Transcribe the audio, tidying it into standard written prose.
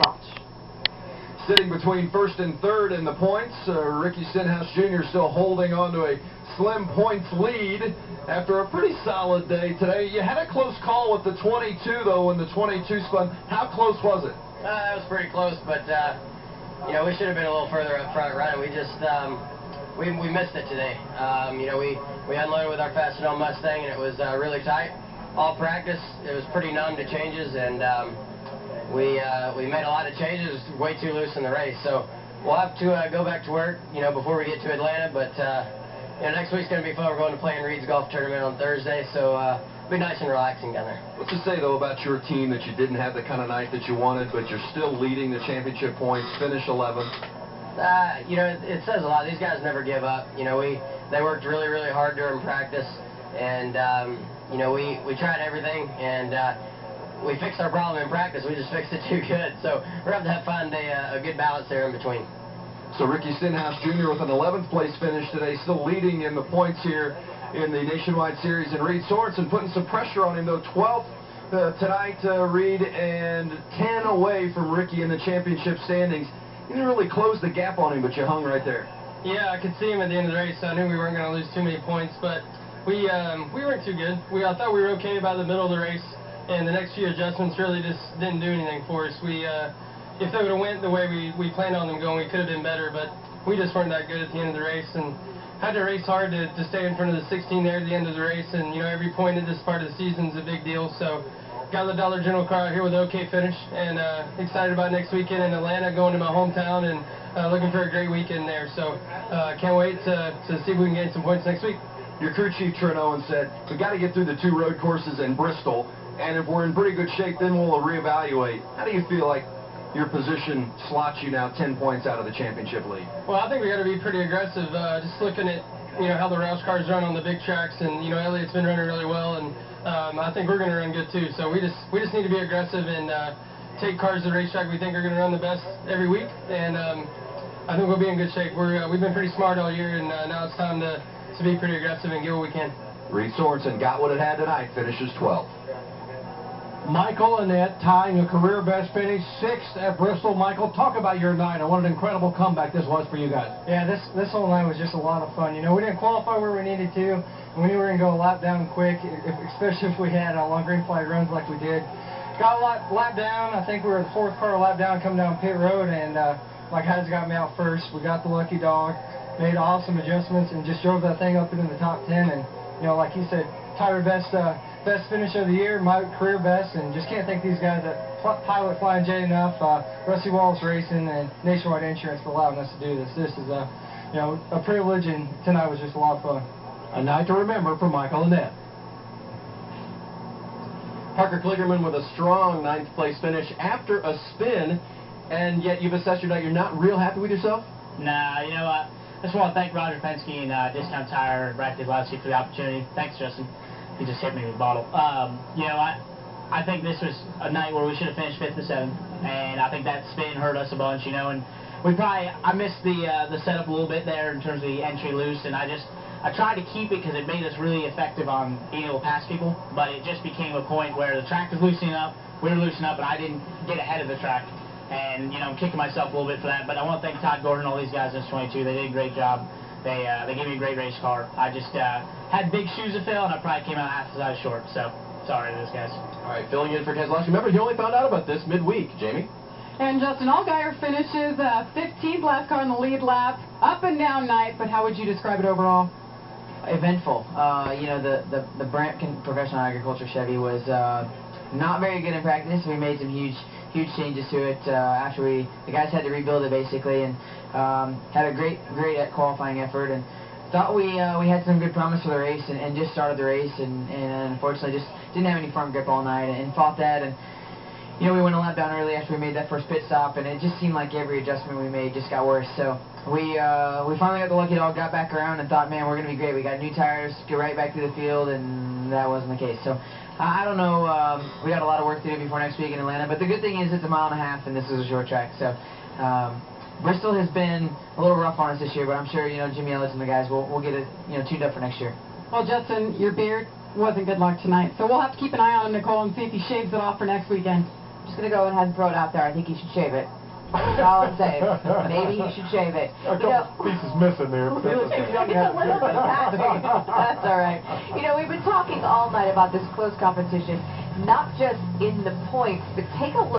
thoughts? Sitting between first and third in the points, Ricky Stenhouse Jr. still holding on to a slim points lead after a pretty solid day today. You had a close call with the 22, though, when the 22 spun. How close was it? It was pretty close, but, you know, we should have been a little further up front running. We just, we missed it today. You know, we unloaded with our fastest on Mustang, and it was really tight. All practice, it was pretty numb to changes, and we made a lot of changes, way too loose in the race. So we'll have to go back to work, you know, before we get to Atlanta. But you know, next week's going to be fun. We're going to play in Reed's golf tournament on Thursday, so it'll be nice and relaxing down there. What's to say, though, about your team that you didn't have the kind of night that you wanted, but you're still leading the championship points, finish 11th? You know, it says a lot. These guys never give up. You know, they worked really, really hard during practice, and you know, we tried everything, and we fixed our problem in practice. We just fixed it too good. So we're going to find a good balance there in between. So Ricky Stenhouse Jr. with an 11th place finish today, still leading in the points here in the Nationwide Series. And Reed Sorensen putting some pressure on him, though. 12th tonight, Reed, and 10 away from Ricky in the championship standings. You didn't really close the gap on him, but you hung right there. Yeah, I could see him at the end of the race, so I knew we weren't going to lose too many points. But we weren't too good. I thought we were okay by the middle of the race. And the next few adjustments really just didn't do anything for us. If they would have went the way we planned on them going, we could have been better, but we just weren't that good at the end of the race, and had to race hard to stay in front of the 16 there at the end of the race. And you know, every point at this part of the season is a big deal. So got the Dollar General car out here with an okay finish, and excited about next weekend in Atlanta, going to my hometown, and looking for a great weekend there. So can't wait to see if we can gain some points next week. Your crew chief, Trent Owen, said, we got to get through the 2 road courses in Bristol, and if we're in pretty good shape, then we'll reevaluate. How do you feel like your position slots you now 10 points out of the championship lead? Well, I think we got to be pretty aggressive. Just looking at, you know, how the Roush cars run on the big tracks, and you know, Elliott's been running really well, and I think we're going to run good too. So we just need to be aggressive and take cars to the racetrack we think are going to run the best every week, and I think we'll be in good shape. We've been pretty smart all year, and now it's time to be pretty aggressive and get what we can. Reed Sorensen got what it had tonight, finishes 12th. Michael Annett tying a career best finish, 6th at Bristol. Michael, talk about your night and what an incredible comeback this was for you guys. Yeah, this whole night was just a lot of fun. You know, we didn't qualify where we needed to, and we knew we were going to go a lap down quick, especially if we had long green flag runs like we did. Got a lap down. I think we were the 4th car lap down coming down pit road, and like Haz got me out first. We got the lucky dog, made awesome adjustments, and just drove that thing up into the top 10. And you know, like he said, Tyler, best finish of the year, my career best, and just can't thank these guys at Pilot Flying J enough, Rusty Wallace Racing, and Nationwide Insurance for allowing us to do this. This is you know, a privilege, and tonight was just a lot of fun. A night to remember for Michael Annett. Parker Kligerman with a strong 9th place finish after a spin, and yet you've assessed your night. You're not real happy with yourself? Nah, you know what? I just want to thank Roger Penske and Discount Tire and Brad Keselowski for the opportunity. Thanks, Justin. He just hit me with a bottle. You know, I think this was a night where we should have finished 5th and 7th, and I think that spin hurt us a bunch, you know, and I missed the setup a little bit there in terms of the entry loose, and I tried to keep it because it made us really effective on being able to pass people, but it just became a point where the track was loosening up, we were loosening up, and I didn't get ahead of the track. And, you know, I'm kicking myself a little bit for that, but I want to thank Todd Gordon and all these guys in this 22. They did a great job. They gave me a great race car. I just had big shoes to fill, and I probably came out half a size short. So, sorry to those guys. All right, filling in for Keselowski. Remember, he only found out about this midweek. Jamie? And Justin Allgaier finishes 15th last car in the lead lap. Up and down night, but how would you describe it overall? Eventful. You know, the Brampton Professional Agriculture Chevy was not very good in practice. We made some huge changes to it after the guys had to rebuild it basically, and had a great qualifying effort, and thought we had some good promise for the race, and just started the race, and unfortunately just didn't have any front grip all night, and fought that, and you know, we went a lap down early after we made that first pit stop, and it just seemed like every adjustment we made just got worse. So we finally got the lucky dog, got back around, and thought, man, we're going to be great. We got new tires, get right back through the field, and that wasn't the case. So I don't know. We got a lot of work to do before next week in Atlanta, but the good thing is it's a 1.5 miles, and this is a short track. So Bristol has been a little rough on us this year, but I'm sure, you know, Jimmy Ellis and the guys will get it, you know, tuned up for next year. Well, Justin, your beard wasn't good luck tonight, so we'll have to keep an eye on him, Nicole, and see if he shaves it off for next weekend. just going to go ahead and throw it out there. I think he should shave it. That's all I'm saying. Maybe he should shave it. A couple pieces missing there. It's a little bit patchy. That's all right. You know, we've been talking all night about this close competition, not just in the points, but take a look.